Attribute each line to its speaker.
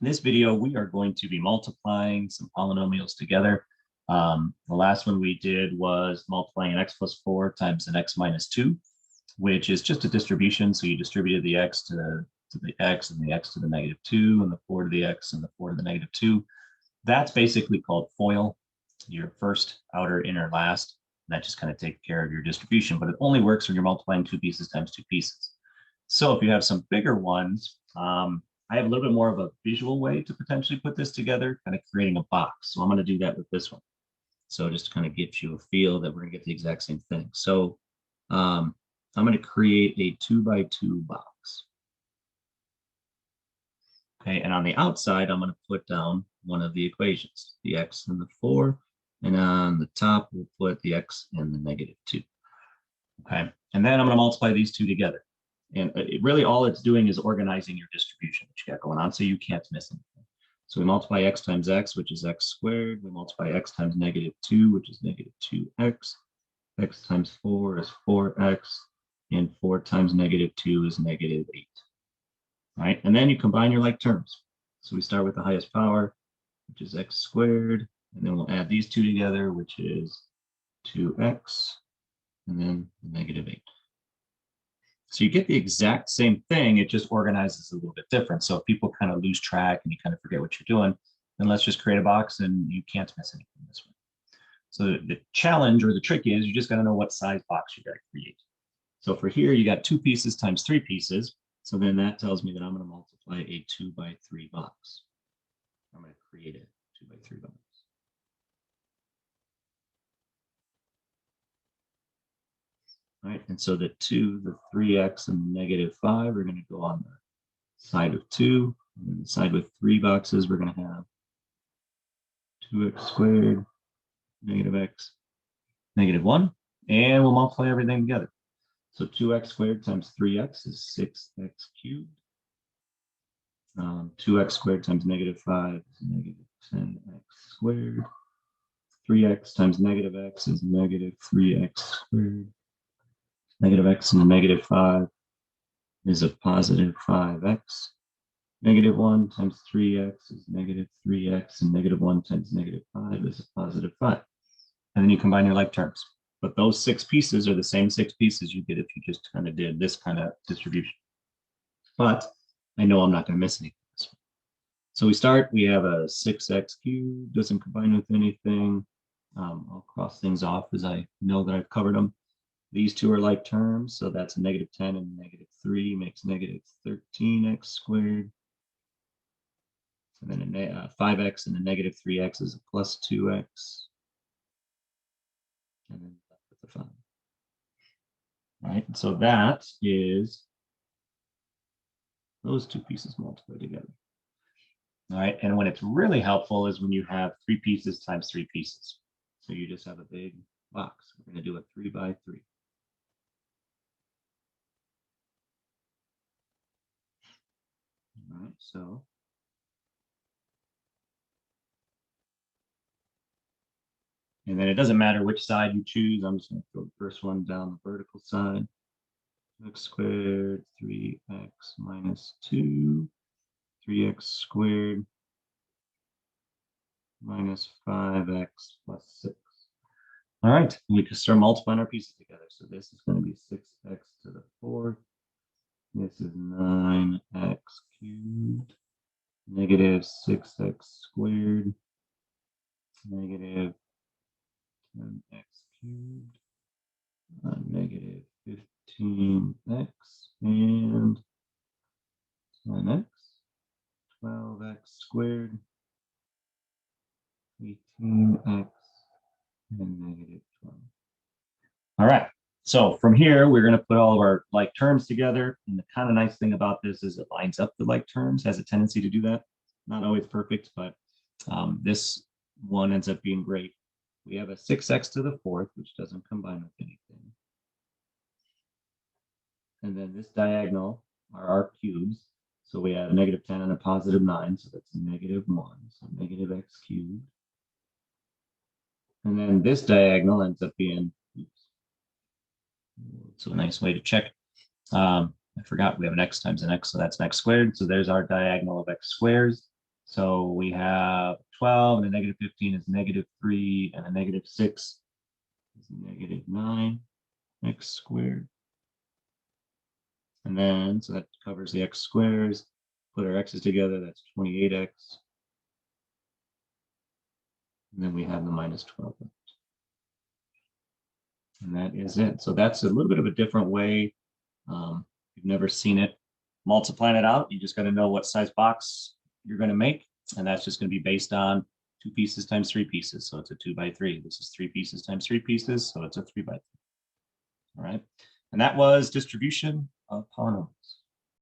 Speaker 1: In this video, we are going to be multiplying some polynomials together. The last one we did was multiplying an x plus 4 times an x minus 2, which is just a distribution. So you distributed the x to the x and the x to the negative 2 and the 4 to the x and the 4 to the negative 2. That's basically called FOIL, your first, outer, inner, last. That just kind of takes care of your distribution, but it only works when you're multiplying two pieces times two pieces. So if you have some bigger ones, I have a little bit more of a visual way to potentially put this together, kind of creating a box. So I'm going to do that with this one. So just to kind of give you a feel that we're going to get the exact same thing. So I'm going to create a 2x2 box. Okay, and on the outside, I'm going to put down one of the equations, the x and the 4. And on the top, we'll put the x and the negative 2. Okay, and then I'm going to multiply these two together. And really all it's doing is organizing your distribution that you got going on so you can't miss anything. So we multiply x times x, which is x squared. We multiply x times negative 2, which is negative 2x. X times 4 is 4x. And 4 times negative 2 is negative 8. All right, and then you combine your like terms. So we start with the highest power, which is x squared. And then we'll add these two together, which is 2x. And then negative 8. So you get the exact same thing, it just organizes a little bit different. So if people kind of lose track and you kind of forget what you're doing, then let's just create a box and you can't miss anything this way. So the challenge or the trick is you just got to know what size box you got to create. So for here, you got 2 pieces times 3 pieces. So then that tells me that I'm going to multiply a 2x3 box. I'm going to create a 2x3 box. All right, and so the 2, the 3x, and the negative 5 are going to go on the side of 2. And the side with 3 boxes, we're going to have 2x squared, negative x, negative 1. And we'll multiply everything together. So 2x squared times 3x is 6x cubed. 2x squared times negative 5 is negative 10x squared. 3x times negative x is negative 3x squared. Negative x and a negative 5 is a positive 5x. Negative 1 times 3x is negative 3x, and negative 1 times negative 5 is a positive 5. And then you combine your like terms. But those 6 pieces are the same 6 pieces you get if you just kind of did this kind of distribution. But I know I'm not going to miss anything. So we have a 6x cubed, doesn't combine with anything. I'll cross things off as I know that I've covered them. These two are like terms, so that's a negative 10 and negative 3 makes negative 13x squared. And then a 5x and a negative 3x is a plus 2x. And then with the 5. All right, so that is those 2 pieces multiplied together. All right, and when it's really helpful is when you have 3 pieces times 3 pieces. So you just have a big box. We're going to do a 3x3. All right, so and then it doesn't matter which side you choose. I'm just going to throw the first one down the vertical side. X squared, 3x minus 2, 3x squared minus 5x plus 6. All right, we can start multiplying our pieces together. So this is going to be 6x to the 4th. This is 9x cubed, negative 6x squared, negative 10x cubed, negative 15x, and 10x, 12x squared, 18x, and negative 12. All right. So from here, we're going to put all of our like terms together. And the kind of nice thing about this is it lines up the like terms, has a tendency to do that. Not always perfect, but this one ends up being great. We have a 6x to the 4th, which doesn't combine with anything. And then this diagonal are our cubes. So we have a negative 10 and a positive 9, so that's negative 1. So negative x cubed. And then this diagonal ends up being, so a nice way to check. I forgot we have an x times an x, so that's an x squared. So there's our diagonal of x squares. So we have 12 and a negative 15 is negative 3 and a negative 6 is negative 9 x squared. And then, so that covers the x squares. Put our x's together, that's 28x. And then we have the minus 12. And that is it. So that's a little bit of a different way. You've never seen it. Multiplying it out, you just got to know what size box you're going to make. And that's just going to be based on 2 pieces times 3 pieces. So it's a 2 by 3. This is 3 pieces times 3 pieces. So it's a 3 by 3. All right. And that was distribution of polynomials.